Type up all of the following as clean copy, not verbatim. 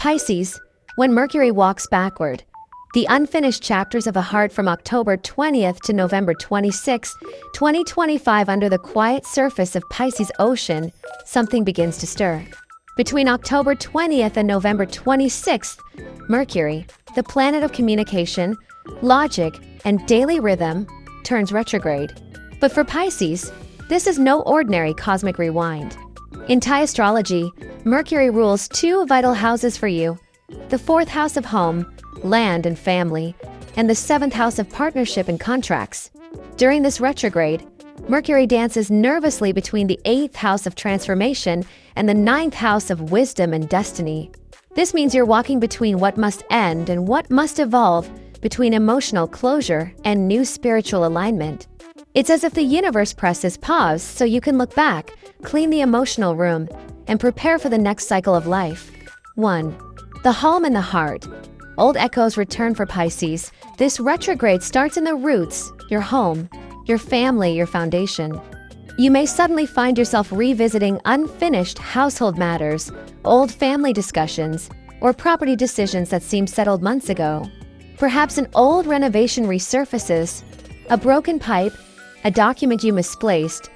Pisces, when Mercury walks backward, the unfinished chapters of a heart from October 20th to November 26, 2025 under the quiet surface of Pisces Ocean, something begins to stir. Between October 20th and November 26th, Mercury, the planet of communication, logic, and daily rhythm, turns retrograde. But for Pisces, this is no ordinary cosmic rewind. In thaiastrology, Mercury rules two vital houses for you: the fourth house of home, land and family, and the seventh house of partnership and contracts. During this retrograde, Mercury dances nervously between the eighth house of transformation and the ninth house of wisdom and destiny. This means you're walking between what must end and what must evolve, between emotional closure and new spiritual alignment. It's as if the universe presses pause so you can look back, clean the emotional room, and prepare for the next cycle of life. 1. The home and the heart. Old echoes return for Pisces. This retrograde starts in the roots, your home, your family, your foundation. You may suddenly find yourself revisiting unfinished household matters, old family discussions, or property decisions that seemed settled months ago. Perhaps an old renovation resurfaces, a broken pipe, a document you misplaced,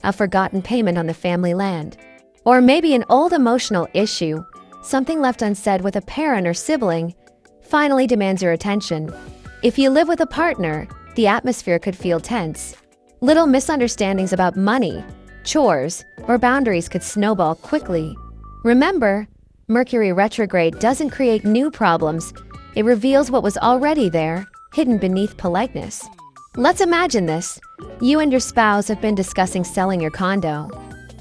a forgotten payment on the family land. Or maybe an old emotional issue, something left unsaid with a parent or sibling, finally demands your attention. If you live with a partner, the atmosphere could feel tense. Little misunderstandings about money, chores, or boundaries could snowball quickly. Remember, Mercury retrograde doesn't create new problems. It reveals what was already there, hidden beneath politeness. Let's imagine this. You and your spouse have been discussing selling your condo.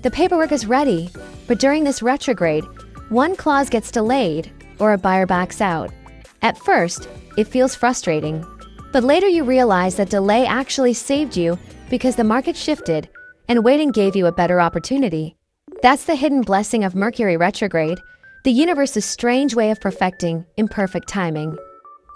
The paperwork is ready, but during this retrograde, one clause gets delayed or a buyer backs out. At first, it feels frustrating, but later you realize that delay actually saved you because the market shifted and waiting gave you a better opportunity. That's the hidden blessing of Mercury retrograde, the universe's strange way of perfecting imperfect timing.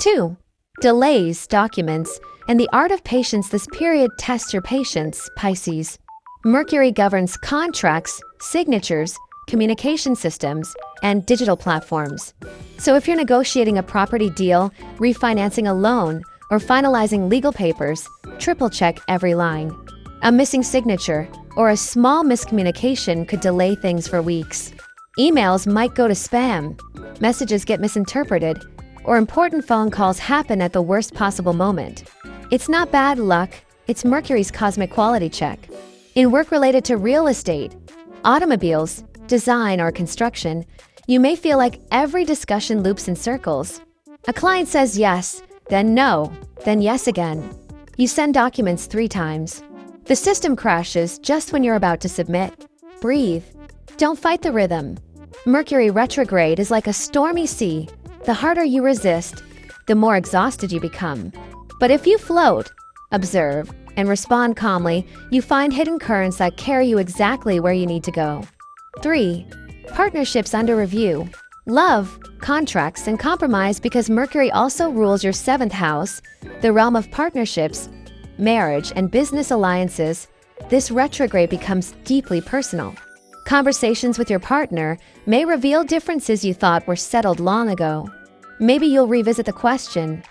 2. Delays, documents, and the art of patience. This period tests your patience, Pisces. Mercury governs contracts, signatures, communication systems, and digital platforms. So if you're negotiating a property deal, refinancing a loan, or finalizing legal papers, triple check every line. A missing signature or a small miscommunication could delay things for weeks. Emails might go to spam, messages get misinterpreted, or important phone calls happen at the worst possible moment. It's not bad luck, it's Mercury's cosmic quality check. In work related to real estate, automobiles, design, or construction, you may feel like every discussion loops in circles. A client says yes, then no, then yes again. You send documents 3 times. The system crashes just when you're about to submit. Breathe. Don't fight the rhythm. Mercury retrograde is like a stormy sea. The harder you resist, the more exhausted you become. But if you float, observe, and respond calmly, you find hidden currents that carry you exactly where you need to go. 3. Partnerships under review. Love, contracts, and compromise. Because Mercury also rules your 7th house, the realm of partnerships, marriage, and business alliances, this retrograde becomes deeply personal. Conversations with your partner may reveal differences you thought were settled long ago. Maybe you'll revisit the question,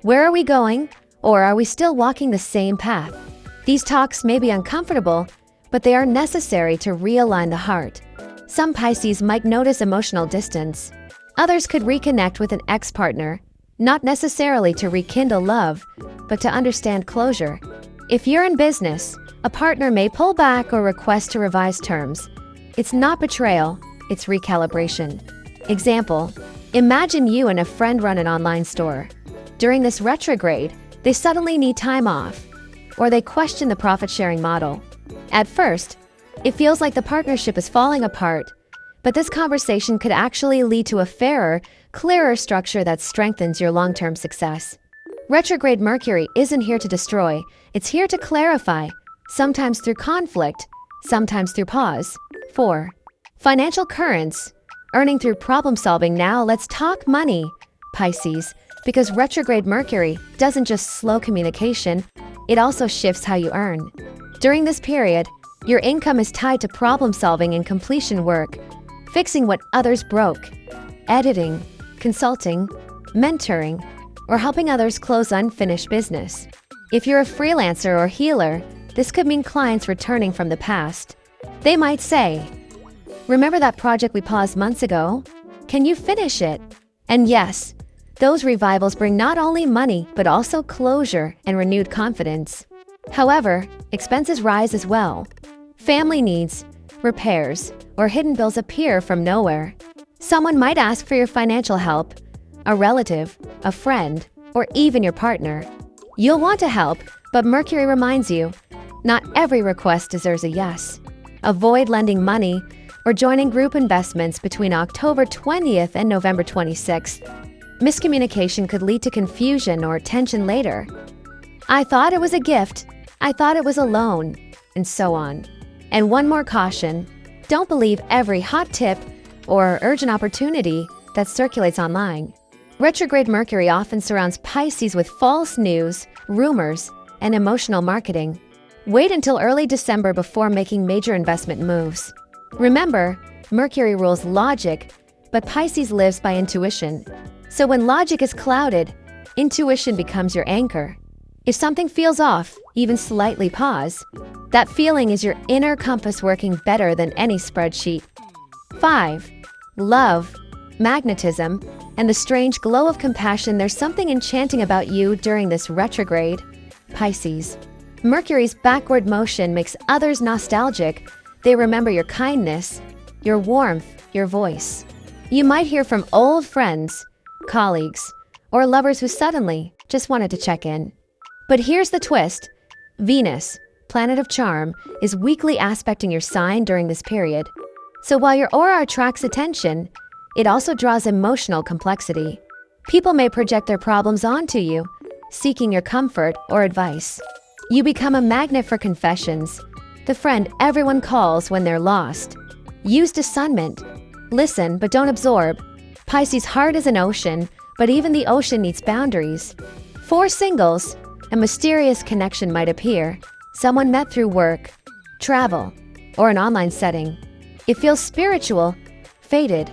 where are we going, or are we still walking the same path? These talks may be uncomfortable, but they are necessary to realign the heart. Some Pisces might notice emotional distance. Others could reconnect with an ex-partner, not necessarily to rekindle love, but to understand closure. If you're in business, a partner may pull back or request to revise terms. It's not betrayal, it's recalibration. Example, imagine you and a friend run an online store. During this retrograde, they suddenly need time off, or they question the profit-sharing model. At first, it feels like the partnership is falling apart, but this conversation could actually lead to a fairer, clearer structure that strengthens your long-term success. Retrograde Mercury isn't here to destroy, it's here to clarify, sometimes through conflict, sometimes through pause. 4. Financial currents. Earning through problem-solving. Now let's talk money, Pisces, because retrograde Mercury doesn't just slow communication, it also shifts how you earn. During this period, your income is tied to problem-solving and completion work, fixing what others broke. editing, consulting, mentoring, or helping others close unfinished business. If you're a freelancer or healer, this could mean clients returning from the past. They might say, "Remember that project we paused months ago? Can you finish it?" And yes, those revivals bring not only money, but also closure and renewed confidence. However, expenses rise as well. Family needs, repairs, or hidden bills appear from nowhere. Someone might ask for your financial help, a relative, a friend, or even your partner. You'll want to help, but Mercury reminds you, not every request deserves a yes. Avoid lending money or joining group investments between October 20th and November 26th. Miscommunication could lead to confusion or tension later. "I thought it was a gift," "I thought it was a loan," and so on. And one more caution, don't believe every hot tip or urgent opportunity that circulates online. Retrograde Mercury often surrounds Pisces with false news, rumors, and emotional marketing. Wait until early December before making major investment moves. Remember, Mercury rules logic, but Pisces lives by intuition. So when logic is clouded, intuition becomes your anchor. If something feels off, even slightly pause. That feeling is your inner compass working better than any spreadsheet. 5. Love, magnetism, and the strange glow of compassion. There's something enchanting about you during this retrograde, Pisces. Mercury's backward motion makes others nostalgic. They remember your kindness, your warmth, your voice. You might hear from old friends, colleagues, or lovers who suddenly just wanted to check in. But here's the twist. Venus, planet of charm, is weakly aspecting your sign during this period. So while your aura attracts attention, it also draws emotional complexity. People may project their problems onto you, seeking your comfort or advice. You become a magnet for confessions, the friend everyone calls when they're lost. Use discernment. Listen, but don't absorb. Pisces' heart is an ocean, but even the ocean needs boundaries. For singles, a mysterious connection might appear. Someone met through work, travel, or an online setting. It feels spiritual, fated,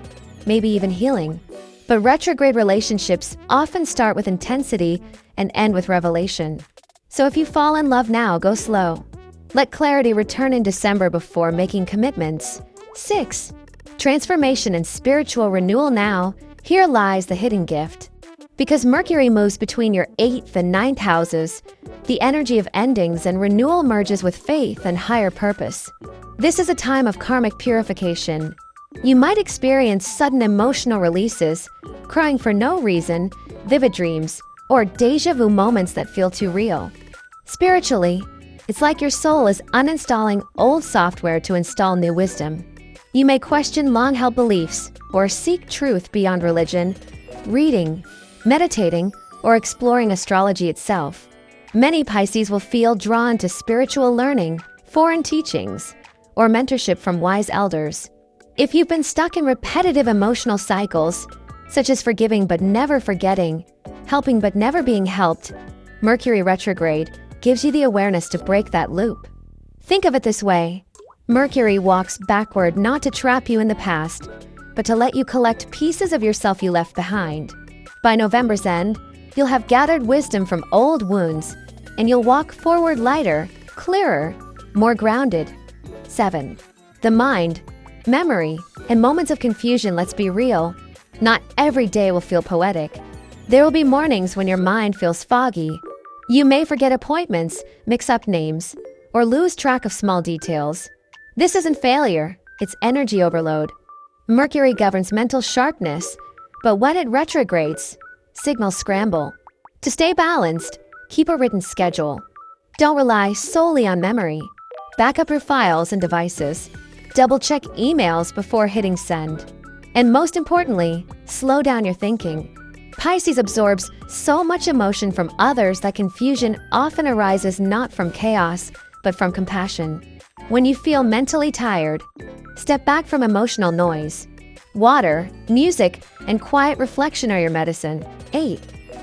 maybe even healing. But retrograde relationships often start with intensity and end with revelation. So if you fall in love now, go slow. Let clarity return in December before making commitments. 6. Transformation and spiritual renewal now. Here lies the hidden gift. Because Mercury moves between your 8th and 9th houses, the energy of endings and renewal merges with faith and higher purpose. This is a time of karmic purification. You might experience sudden emotional releases, crying for no reason, vivid dreams, or déjà vu moments that feel too real. Spiritually, it's like your soul is uninstalling old software to install new wisdom. You may question long-held beliefs or seek truth beyond religion, reading, meditating, or exploring astrology itself. Many Pisces will feel drawn to spiritual learning, foreign teachings, or mentorship from wise elders. If you've been stuck in repetitive emotional cycles, such as forgiving but never forgetting, helping but never being helped, Mercury retrograde gives you the awareness to break that loop. Think of it this way. Mercury walks backward not to trap you in the past, but to let you collect pieces of yourself you left behind. By November's end, you'll have gathered wisdom from old wounds, and you'll walk forward lighter, clearer, more grounded. 7. The mind, memory, and moments of confusion. Let's be real. Not every day will feel poetic. There will be mornings when your mind feels foggy. You may forget appointments, mix up names, or lose track of small details. This isn't failure, it's energy overload. Mercury governs mental sharpness, but when it retrogrades, signals scramble. To stay balanced, keep a written schedule. Don't rely solely on memory. Back up your files and devices. Double-check emails before hitting send. And most importantly, slow down your thinking. Pisces absorbs so much emotion from others that confusion often arises not from chaos, but from compassion. When you feel mentally tired, step back from emotional noise. Water, music, and quiet reflection are your medicine. 8.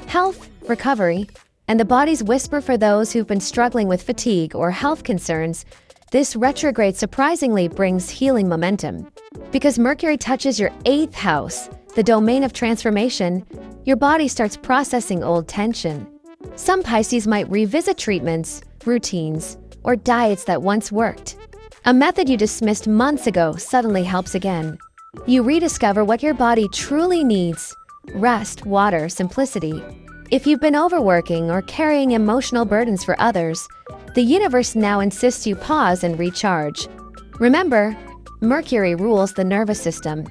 Health, recovery, and the body's whisper for those who've been struggling with fatigue or health concerns. This retrograde surprisingly brings healing momentum. Because Mercury touches your 8th house, the domain of transformation, your body starts processing old tension. Some Pisces might revisit treatments, routines, or diets that once worked. A method you dismissed months ago suddenly helps again. You rediscover what your body truly needs: rest, water, simplicity. If you've been overworking or carrying emotional burdens for others, the universe now insists you pause and recharge. Remember, Mercury rules the nervous system.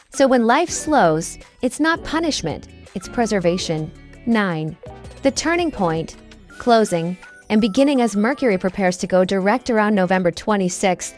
So when life slows, it's not punishment, it's preservation. 9. The turning point, closing, and beginning. As Mercury prepares to go direct around November 26th,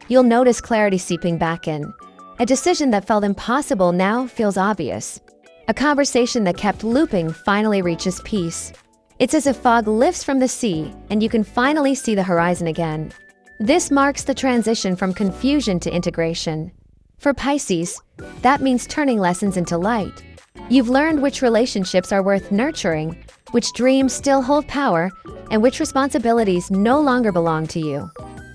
you'll notice clarity seeping back in. A decision that felt impossible now feels obvious. A conversation that kept looping finally reaches peace. It's as if fog lifts from the sea and you can finally see the horizon again. This marks the transition from confusion to integration. For Pisces, that means turning lessons into light. You've learned which relationships are worth nurturing, which dreams still hold power, and which responsibilities no longer belong to you.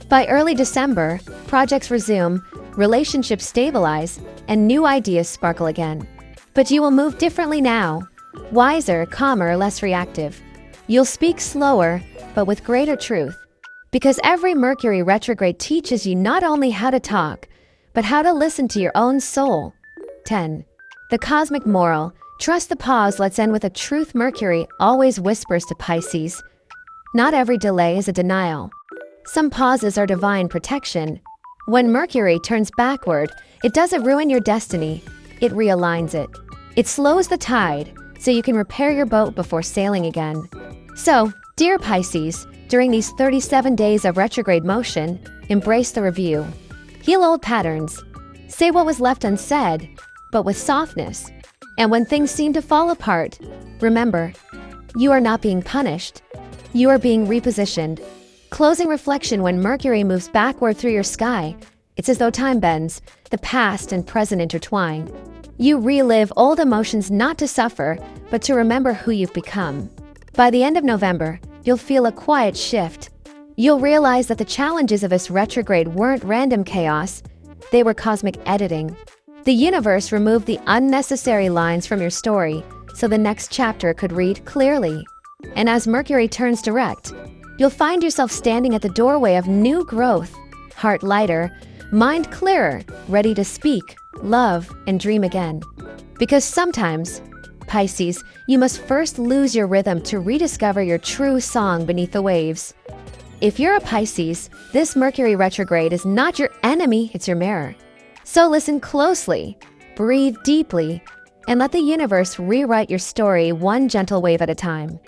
By early December, projects resume, relationships stabilize, and new ideas sparkle again. But you will move differently now, wiser, calmer, less reactive. You'll speak slower, but with greater truth. Because every Mercury retrograde teaches you not only how to talk, but how to listen to your own soul. 10. The cosmic moral, trust the pause. Let's end with a truth Mercury always whispers to Pisces. Not every delay is a denial. Some pauses are divine protection. When Mercury turns backward, it doesn't ruin your destiny, it realigns it. It slows the tide, so you can repair your boat before sailing again. So, dear Pisces, during these 37 days of retrograde motion, embrace the review. Heal old patterns. Say what was left unsaid, but with softness. And when things seem to fall apart, remember, you are not being punished. You are being repositioned. Closing reflection. When Mercury moves backward through your sky, it's as though time bends, the past and present intertwine. You relive old emotions not to suffer, but to remember who you've become. By the end of November, you'll feel a quiet shift. You'll realize that the challenges of this retrograde weren't random chaos, they were cosmic editing. The universe removed the unnecessary lines from your story, so the next chapter could read clearly. And as Mercury turns direct, you'll find yourself standing at the doorway of new growth, heart lighter, mind clearer, ready to speak, love, and dream again. Because sometimes, Pisces, you must first lose your rhythm to rediscover your true song beneath the waves. If you're a Pisces, this Mercury retrograde is not your enemy, it's your mirror. So listen closely, breathe deeply, and let the universe rewrite your story one gentle wave at a time.